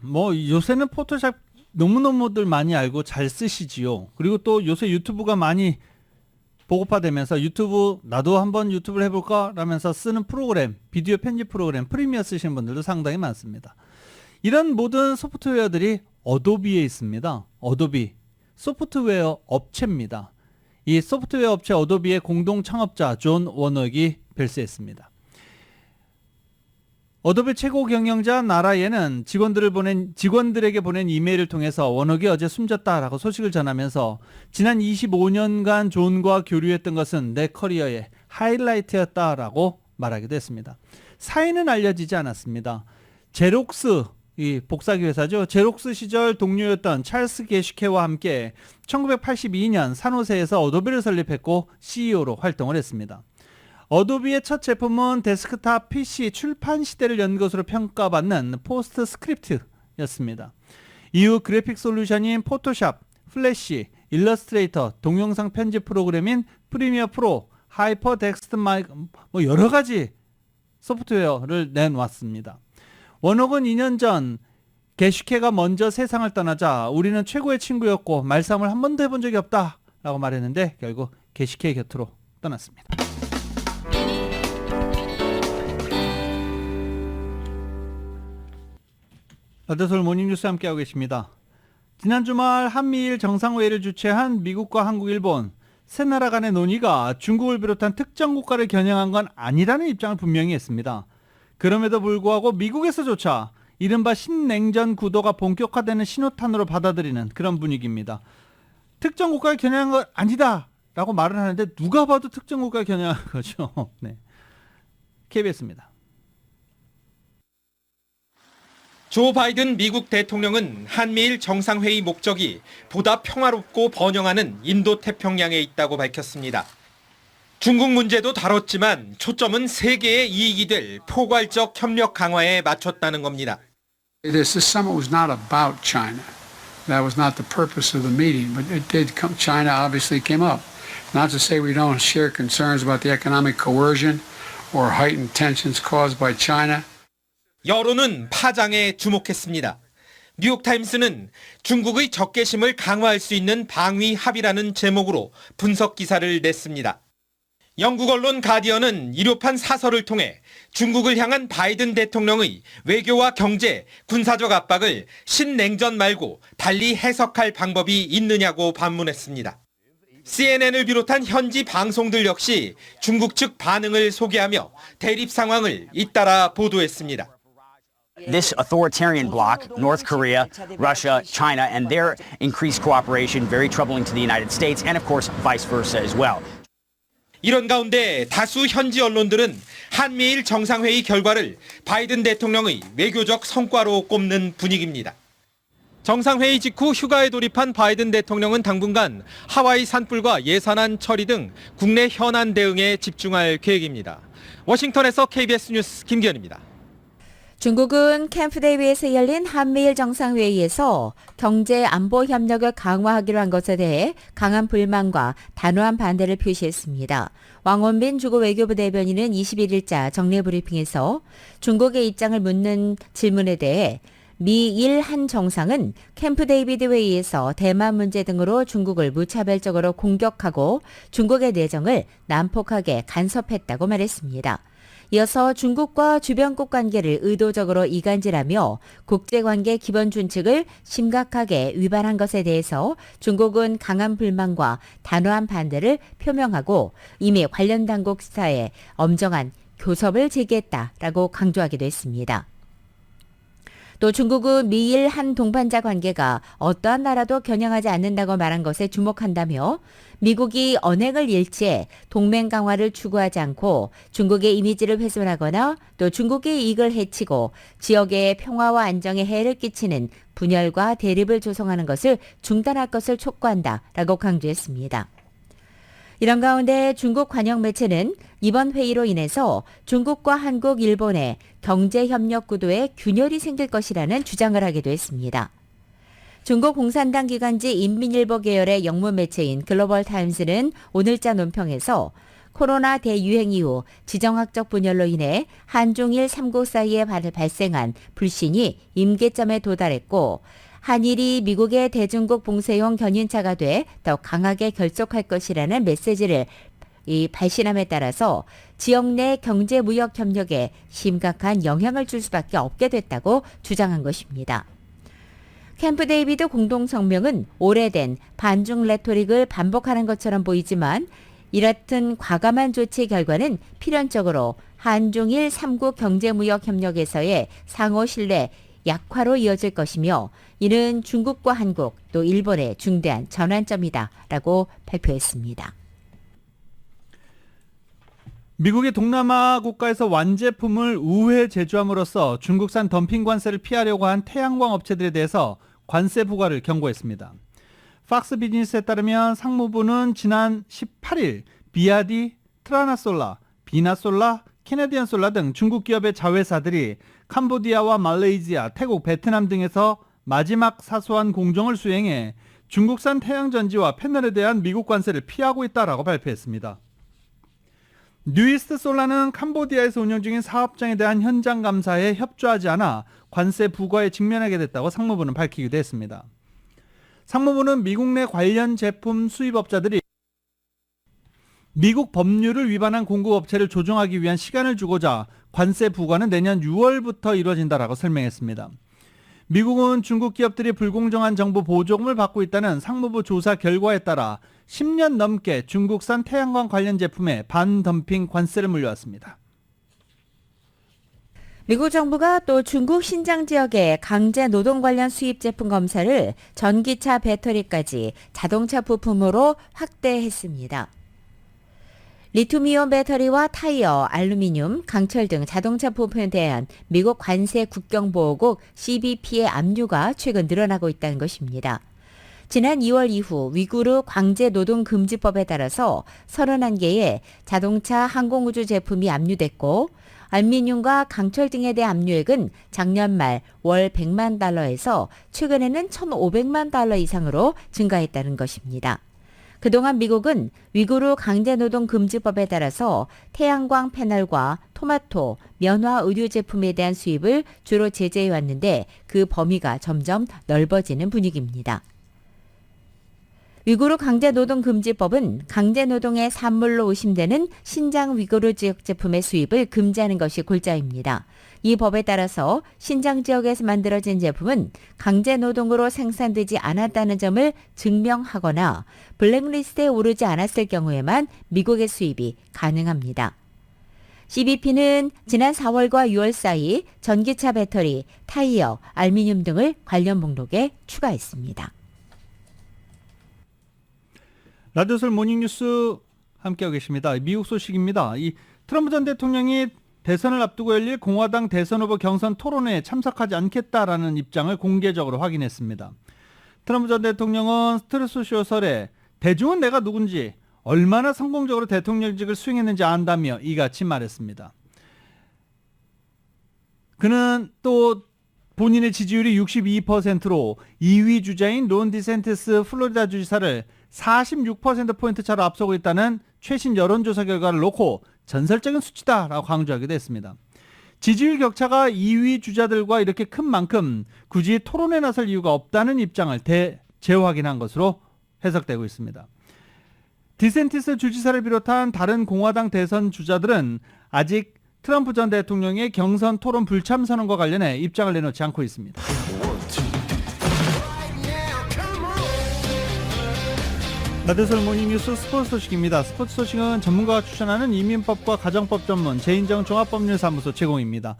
Speaker 2: 요새는 포토샵 너무너무들 많이 알고 잘 쓰시지요. 그리고 또 요새 유튜브가 많이 보급화되면서 나도 한번 유튜브를 해볼까? 라면서 쓰는 프로그램, 비디오 편집 프로그램, 프리미어 쓰시는 분들도 상당히 많습니다. 이런 모든 소프트웨어들이 어도비에 있습니다. 어도비. 소프트웨어 업체입니다. 이 소프트웨어 업체 어도비의 공동 창업자 존 워녹이 별세했습니다. 어도비 최고 경영자 나라예는 직원들에게 보낸 이메일을 통해서 워녹이 어제 숨졌다라고 소식을 전하면서 지난 25년간 존과 교류했던 것은 내 커리어의 하이라이트였다라고 말하기도 했습니다. 사인은 알려지지 않았습니다. 제록스, 이 복사기 회사죠. 제록스 시절 동료였던 찰스 게슈케와 함께 1982년 산호세에서 어도비를 설립했고 CEO로 활동을 했습니다. 어도비의 첫 제품은 데스크탑 PC 출판 시대를 연 것으로 평가받는 포스트 스크립트였습니다. 이후 그래픽 솔루션인 포토샵, 플래시, 일러스트레이터, 동영상 편집 프로그램인 프리미어 프로, 하이퍼 텍스트 마이크 여러 가지 소프트웨어를 내놓았습니다. 워녹은 2년 전 게슈케가 먼저 세상을 떠나자 우리는 최고의 친구였고 말싸움을 한 번도 해본 적이 없다 라고 말했는데 결국 게슈케의 곁으로 떠났습니다. 라디오서울 모닝뉴스 함께하고 계십니다. 지난 주말 한미일 정상회의를 주최한 미국과 한국, 일본 세 나라 간의 논의가 중국을 비롯한 특정 국가를 겨냥한 건 아니라는 입장을 분명히 했습니다. 그럼에도 불구하고 미국에서조차 이른바 신냉전 구도가 본격화되는 신호탄으로 받아들이는 그런 분위기입니다. 특정 국가를 겨냥한 건 아니다 라고 말을 하는데 누가 봐도 특정 국가를 겨냥한 거죠. 네. KBS입니다.
Speaker 16: 조 바이든 미국 대통령은 한미일 정상회의 목적이 보다 평화롭고 번영하는 인도태평양에 있다고 밝혔습니다. 중국 문제도 다뤘지만 초점은 세계의 이익이 될 포괄적 협력 강화에 맞췄다는 겁니다.
Speaker 17: This summit was not about China. That was not the purpose of the meeting, but it did come. China obviously came up. Not to say we don't share concerns about the economic coercion or heightened tensions caused by China.
Speaker 16: 여론은 파장에 주목했습니다. 뉴욕타임스는 중국의 적개심을 강화할 수 있는 방위 합의라는 제목으로 분석 기사를 냈습니다. 영국 언론 가디언은 일요판 사설을 통해 중국을 향한 바이든 대통령의 외교와 경제, 군사적 압박을 신냉전 말고 달리 해석할 방법이 있느냐고 반문했습니다. CNN을 비롯한 현지 방송들 역시 중국 측 반응을 소개하며 대립 상황을 잇따라 보도했습니다.
Speaker 18: This authoritarian bloc, North Korea, Russia, China, and their increased cooperation, very troubling to the United States, and of course, vice versa as well.
Speaker 16: 이런 가운데 다수 현지 언론들은 한미일 정상회의 결과를 바이든 대통령의 외교적 성과로 꼽는 분위기입니다. 정상회의 직후 휴가에 돌입한 바이든 대통령은 당분간 하와이 산불과 예산안 처리 등 국내 현안 대응에 집중할 계획입니다. 워싱턴에서 KBS 뉴스 김기현입니다.
Speaker 3: 중국은 캠프 데이비드에서 열린 한미일 정상회의에서 경제 안보 협력을 강화하기로 한 것에 대해 강한 불만과 단호한 반대를 표시했습니다. 왕원빈 중국 외교부 대변인은 21일자 정례 브리핑에서 중국의 입장을 묻는 질문에 대해 미일 한 정상은 캠프 데이비드 회의에서 대만 문제 등으로 중국을 무차별적으로 공격하고 중국의 내정을 난폭하게 간섭했다고 말했습니다. 이어서 중국과 주변국 관계를 의도적으로 이간질하며 국제관계 기본 준칙을 심각하게 위반한 것에 대해서 중국은 강한 불만과 단호한 반대를 표명하고 이미 관련 당국 수사에 엄정한 교섭을 제기했다라고 강조하기도 했습니다. 또 중국은 미일 한 동반자 관계가 어떠한 나라도 겨냥하지 않는다고 말한 것에 주목한다며 미국이 언행을 일치해 동맹 강화를 추구하지 않고 중국의 이미지를 훼손하거나 또 중국의 이익을 해치고 지역의 평화와 안정에 해를 끼치는 분열과 대립을 조성하는 것을 중단할 것을 촉구한다라고 강조했습니다. 이런 가운데 중국 관영 매체는 이번 회의로 인해서 중국과 한국, 일본의 경제협력 구도에 균열이 생길 것이라는 주장을 하기도 했습니다. 중국 공산당 기관지 인민일보 계열의 영문 매체인 글로벌타임스는 오늘자 논평에서 코로나 대유행 이후 지정학적 분열로 인해 한중일 3국 사이에 발생한 불신이 임계점에 도달했고 한일이 미국의 대중국 봉쇄용 견인차가 돼 더 강하게 결속할 것이라는 메시지를 발신함에 따라서 지역 내 경제 무역 협력에 심각한 영향을 줄 수밖에 없게 됐다고 주장한 것입니다. 캠프 데이비드 공동성명은 오래된 반중 레토릭을 반복하는 것처럼 보이지만 이렇든 과감한 조치 결과는 필연적으로 한중일 3국 경제무역 협력에서의 상호 신뢰 약화로 이어질 것이며 이는 중국과 한국 또 일본의 중대한 전환점이다라고 발표했습니다.
Speaker 2: 미국이 동남아 국가에서 완제품을 우회 제조함으로써 중국산 덤핑 관세를 피하려고 한 태양광 업체들에 대해서 관세 부과를 경고했습니다. 팍스 비즈니스에 따르면 상무부는 지난 18일 비아디, 트라나솔라, 비나솔라, 캐네디언솔라 등 중국 기업의 자회사들이 캄보디아와 말레이시아, 태국, 베트남 등에서 마지막 사소한 공정을 수행해 중국산 태양전지와 패널에 대한 미국 관세를 피하고 있다라고 발표했습니다. 뉴이스트 솔라는 캄보디아에서 운영 중인 사업장에 대한 현장 감사에 협조하지 않아 관세 부과에 직면하게 됐다고 상무부는 밝히기도 했습니다. 상무부는 미국 내 관련 제품 수입업자들이 미국 법률을 위반한 공급업체를 조정하기 위한 시간을 주고자 관세 부과는 내년 6월부터 이루어진다라고 설명했습니다. 미국은 중국 기업들이 불공정한 정보 보조금을 받고 있다는 상무부 조사 결과에 따라 10년 넘게 중국산 태양광 관련 제품에 반덤핑 관세를 물려왔습니다.
Speaker 3: 미국 정부가 또 중국 신장 지역의 강제 노동 관련 수입 제품 검사를 전기차 배터리까지 자동차 부품으로 확대했습니다. 리튬이온 배터리와 타이어, 알루미늄, 강철 등 자동차 부품에 대한 미국 관세 국경보호국 CBP의 압류가 최근 늘어나고 있다는 것입니다. 지난 2월 이후 위구르 강제노동금지법에 따라서 31개의 자동차 항공우주 제품이 압류됐고 알루미늄과 강철 등에 대한 압류액은 작년 말 월 100만 달러에서 최근에는 1,500만 달러 이상으로 증가했다는 것입니다. 그동안 미국은 위구르 강제노동금지법에 따라서 태양광 패널과 토마토, 면화 의류 제품에 대한 수입을 주로 제재해왔는데 그 범위가 점점 넓어지는 분위기입니다. 위구르 강제노동금지법은 강제노동의 산물로 의심되는 신장 위구르 지역 제품의 수입을 금지하는 것이 골자입니다. 이 법에 따라서 신장 지역에서 만들어진 제품은 강제노동으로 생산되지 않았다는 점을 증명하거나 블랙리스트에 오르지 않았을 경우에만 미국의 수입이 가능합니다. CBP는 지난 4월과 6월 사이 전기차 배터리, 타이어, 알루미늄 등을 관련 목록에 추가했습니다.
Speaker 2: 라디오솔 모닝뉴스 함께하고 계십니다. 미국 소식입니다. 이 트럼프 전 대통령이 대선을 앞두고 열릴 공화당 대선 후보 경선 토론회에 참석하지 않겠다라는 입장을 공개적으로 확인했습니다. 트럼프 전 대통령은 트루스소설에 대중은 내가 누군지 얼마나 성공적으로 대통령직을 수행했는지 안다며 이같이 말했습니다. 그는 또 본인의 지지율이 62%로 2위 주자인 론 디센티스 플로리다 주지사를 46%포인트 차로 앞서고 있다는 최신 여론조사 결과를 놓고 전설적인 수치다라고 강조하기도 했습니다. 지지율 격차가 2위 주자들과 이렇게 큰 만큼 굳이 토론에 나설 이유가 없다는 입장을 재확인한 것으로 해석되고 있습니다. 디센티스 주지사를 비롯한 다른 공화당 대선 주자들은 아직 트럼프 전 대통령의 경선 토론 불참 선언과 관련해 입장을 내놓지 않고 있습니다. 라디오솔 모닝뉴스 스포츠 소식입니다. 스포츠 소식은 전문가가 추천하는 이민법과 가정법 전문 제인정 종합법률사무소 제공입니다.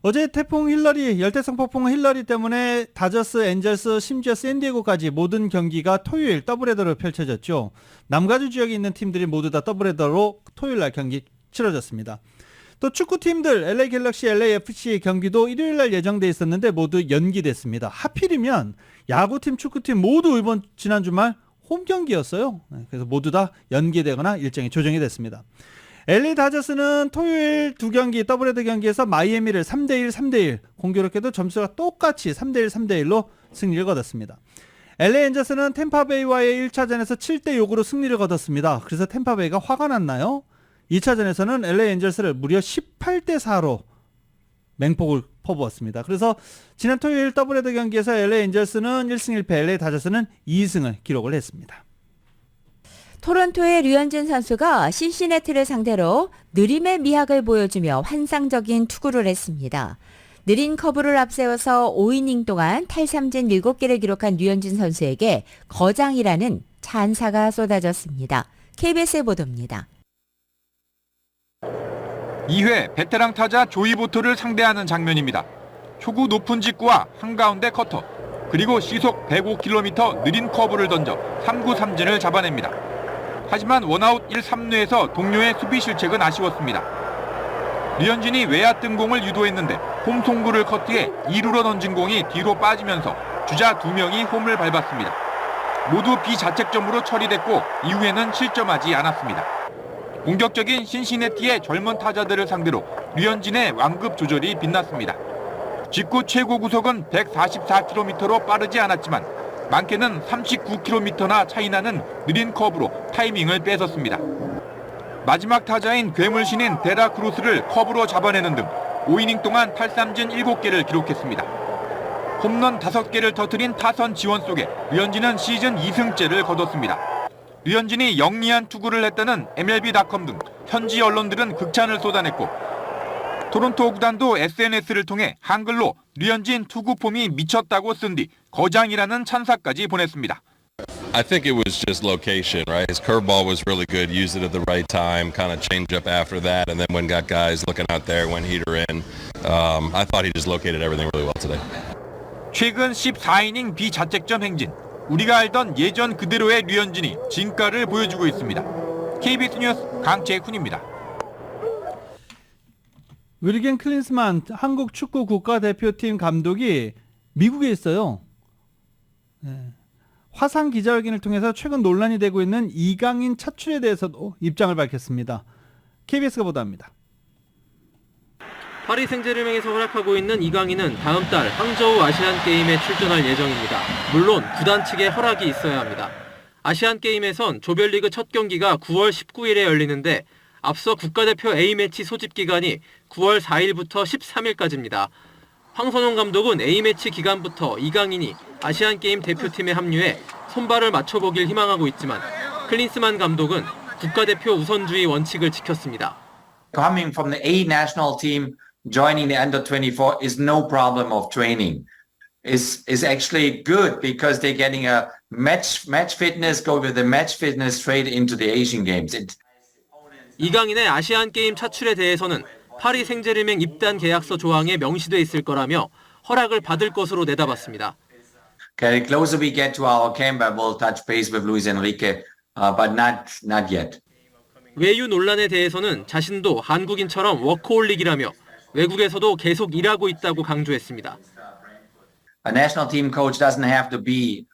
Speaker 2: 어제 태풍 힐러리, 열대성 폭풍 힐러리 때문에 다저스, 엔젤스, 심지어 샌디에고까지 모든 경기가 토요일 더블헤더로 펼쳐졌죠. 남가주 지역에 있는 팀들이 모두 다 더블헤더로 토요일날 경기 치러졌습니다. 또 축구팀들 LA 갤럭시, LAFC 경기도 일요일날 예정돼 있었는데 모두 연기됐습니다. 하필이면 야구팀, 축구팀 모두 이번 지난 주말 홈 경기였어요. 그래서 모두 다 연기되거나 일정이 조정이 됐습니다. LA 다저스는 토요일 두 경기 더블헤더 경기에서 마이애미를 3대1, 3대1 공교롭게도 점수가 똑같이 3대1, 3대1로 승리를 거뒀습니다. LA 엔저스는 템파베이와의 1차전에서 7대6으로 승리를 거뒀습니다. 그래서 템파베이가 화가 났나요? 2차전에서는 LA 엔저스를 무려 18대4로 맹폭을 퍼부었습니다. 그래서 지난 토요일 더블헤더 경기에서 LA 엔젤스는 1승 1패, LA 다저스는 2승을 기록을 했습니다.
Speaker 3: 토론토의 류현진 선수가 신시내티를 상대로 느림의 미학을 보여주며 환상적인 투구를 했습니다. 느린 커브를 앞세워서 5이닝 동안 탈삼진 7개를 기록한 류현진 선수에게 거장이라는 찬사가 쏟아졌습니다. KBS의 보도입니다.
Speaker 19: 2회 베테랑 타자 조이 보토를 상대하는 장면입니다. 초구 높은 직구와 한가운데 커터, 그리고 시속 105km 느린 커브를 던져 3구 삼진을 잡아냅니다. 하지만 원아웃 1, 3루에서 동료의 수비 실책은 아쉬웠습니다. 류현진이 외야 뜬 공을 유도했는데 홈 송구를 커트해 2루로 던진 공이 뒤로 빠지면서 주자 2명이 홈을 밟았습니다. 모두 비자책점으로 처리됐고 이후에는 실점하지 않았습니다. 공격적인 신시내티의 젊은 타자들을 상대로 류현진의 완급 조절이 빛났습니다. 직구 최고 구속은 144km로 빠르지 않았지만 많게는 39km나 차이나는 느린 커브로 타이밍을 뺏었습니다. 마지막 타자인 괴물신인 데라크루스를 커브로 잡아내는 등 5이닝 동안 탈삼진 7개를 기록했습니다. 홈런 5개를 터뜨린 타선 지원 속에 류현진은 시즌 2승째를 거뒀습니다. 류현진이 영리한 투구를 했다는 MLB.com 등 현지 언론들은 극찬을 쏟아냈고 토론토 구단도 SNS를 통해 한글로 류현진 투구 폼이 미쳤다고 쓴 뒤 거장이라는 찬사까지 보냈습니다.
Speaker 20: I think it was just location, right? His curveball was really good, used it at the right time, kind of changed up after that, and then when got guys looking out there, went heater in. I thought he just located everything really well today.
Speaker 19: 최근 14이닝 비자책점 행진. 우리가 알던 예전 그대로의 류현진이 진가를 보여주고 있습니다. KBS 뉴스 강재훈입니다.
Speaker 2: 윌겐 클린스만 한국 축구 국가대표팀 감독이 미국에 있어요. 네. 화상 기자회견을 통해서 최근 논란이 되고 있는 이강인 차출에 대해서도 입장을 밝혔습니다. KBS가 보도합니다.
Speaker 21: 파리 생제르맹에서 활약하고 있는 이강인은 다음 달 항저우 아시안게임에 출전할 예정입니다. 물론 구단 측의 허락이 있어야 합니다. 아시안게임에선 조별리그 첫 경기가 9월 19일에 열리는데 앞서 국가대표 A매치 소집 기간이 9월 4일부터 13일까지입니다. 황선홍 감독은 A매치 기간부터 이강인이 아시안게임 대표팀에 합류해 손발을 맞춰보길 희망하고 있지만 클린스만 감독은 국가대표 우선주의 원칙을 지켰습니다.
Speaker 22: Coming from the A national team, joining the under 24 is no problem of training. Is actually good because they're getting a match fitness, go with the match fitness straight into the Asian Games.
Speaker 21: 이강인의 아시안게임 차출에 대해서는 파리 생제르맹 입단 계약서 조항에 명시돼 있을 거라며 허락을 받을 것으로 내다봤습니다.
Speaker 22: Okay, the closer we get to our camp, I will touch base with Luis Enrique, but not yet.
Speaker 21: 외유 논란에 대해서는 자신도 한국인처럼 워커홀릭이라며 외국에서도 계속 일하고 있다고 강조했습니다.
Speaker 22: A national team coach doesn't have to be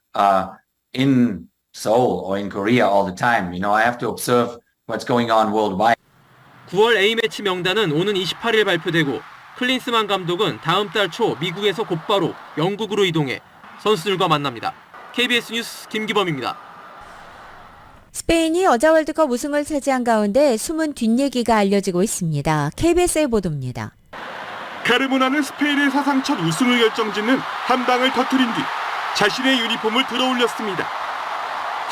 Speaker 22: in Seoul or in Korea all the time. You know, I have to observe what's going on worldwide. 9월
Speaker 21: A매치 명단은 오는 28일 발표되고 클린스만 감독은 다음 달 초 미국에서 곧바로 영국으로 이동해 선수들과 만납니다. KBS 뉴스 김기범입니다.
Speaker 3: 스페인이 여자 월드컵 우승을 차지한 가운데 숨은 뒷얘기가 알려지고 있습니다. KBS의 보도입니다.
Speaker 23: 카르모나는 스페인의 사상 첫 우승을 결정짓는 한 방을 터뜨린 뒤 자신의 유니폼을 들어올렸습니다.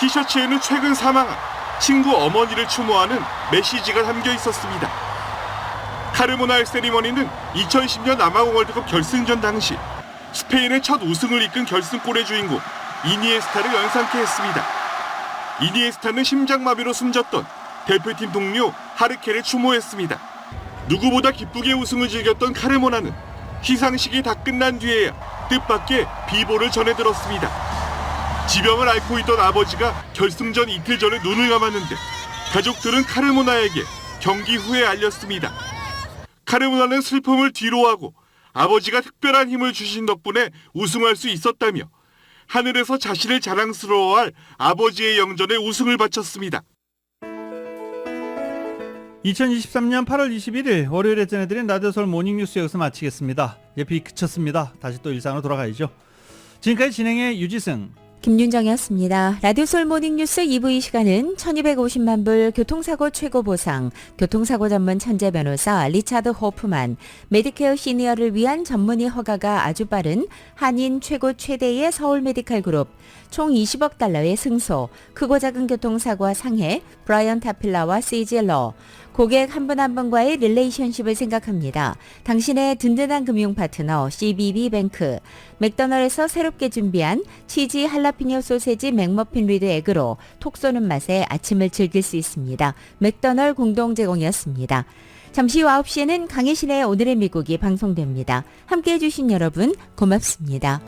Speaker 23: 티셔츠에는 최근 사망한 친구 어머니를 추모하는 메시지가 담겨 있었습니다. 카르모나의 세리머니는 2010년 남아공 월드컵 결승전 당시 스페인의 첫 우승을 이끈 결승골의 주인공 이니에스타를 연상케 했습니다. 이니에스타는 심장마비로 숨졌던 대표팀 동료 하르케를 추모했습니다. 누구보다 기쁘게 우승을 즐겼던 카르모나는 시상식이 다 끝난 뒤에야 뜻밖의 비보를 전해들었습니다. 지병을 앓고 있던 아버지가 결승전 이틀 전에 눈을 감았는데 가족들은 카르모나에게 경기 후에 알렸습니다. 카르모나는 슬픔을 뒤로하고 아버지가 특별한 힘을 주신 덕분에 우승할 수 있었다며 하늘에서 자신을 자랑스러워할 아버지의 영전에 우승을 바쳤습니다.
Speaker 2: 2023년 8월 21일 월요일에 전해드린 라디오 서울 모닝뉴스 여기서 마치겠습니다. 비 그쳤습니다. 다시 또 일상으로 돌아가야죠. 지금까지 진행의 유지승,
Speaker 3: 김윤정이었습니다. 라디오 서울 모닝뉴스 2부 이 시간은 1250만 불 교통사고 최고 보상, 교통사고 전문 천재 변호사 리차드 호프만, 메디케어 시니어를 위한 전문의 허가가 아주 빠른 한인 최고 최대의 서울 메디칼 그룹, 총 20억 달러의 승소, 크고 작은 교통사고와 상해, 브라이언 타필라와 CGL러, 고객 한 분 한 분과의 릴레이션십을 생각합니다. 당신의 든든한 금융 파트너 CBB뱅크, 맥도널드에서 새롭게 준비한 치즈 할라피뇨 소세지 맥머핀 리드 에그로 톡 쏘는 맛에 아침을 즐길 수 있습니다. 맥도널드 공동 제공이었습니다. 잠시 후 9시에는 강혜신의 오늘의 미국이 방송됩니다. 함께해 주신 여러분 고맙습니다.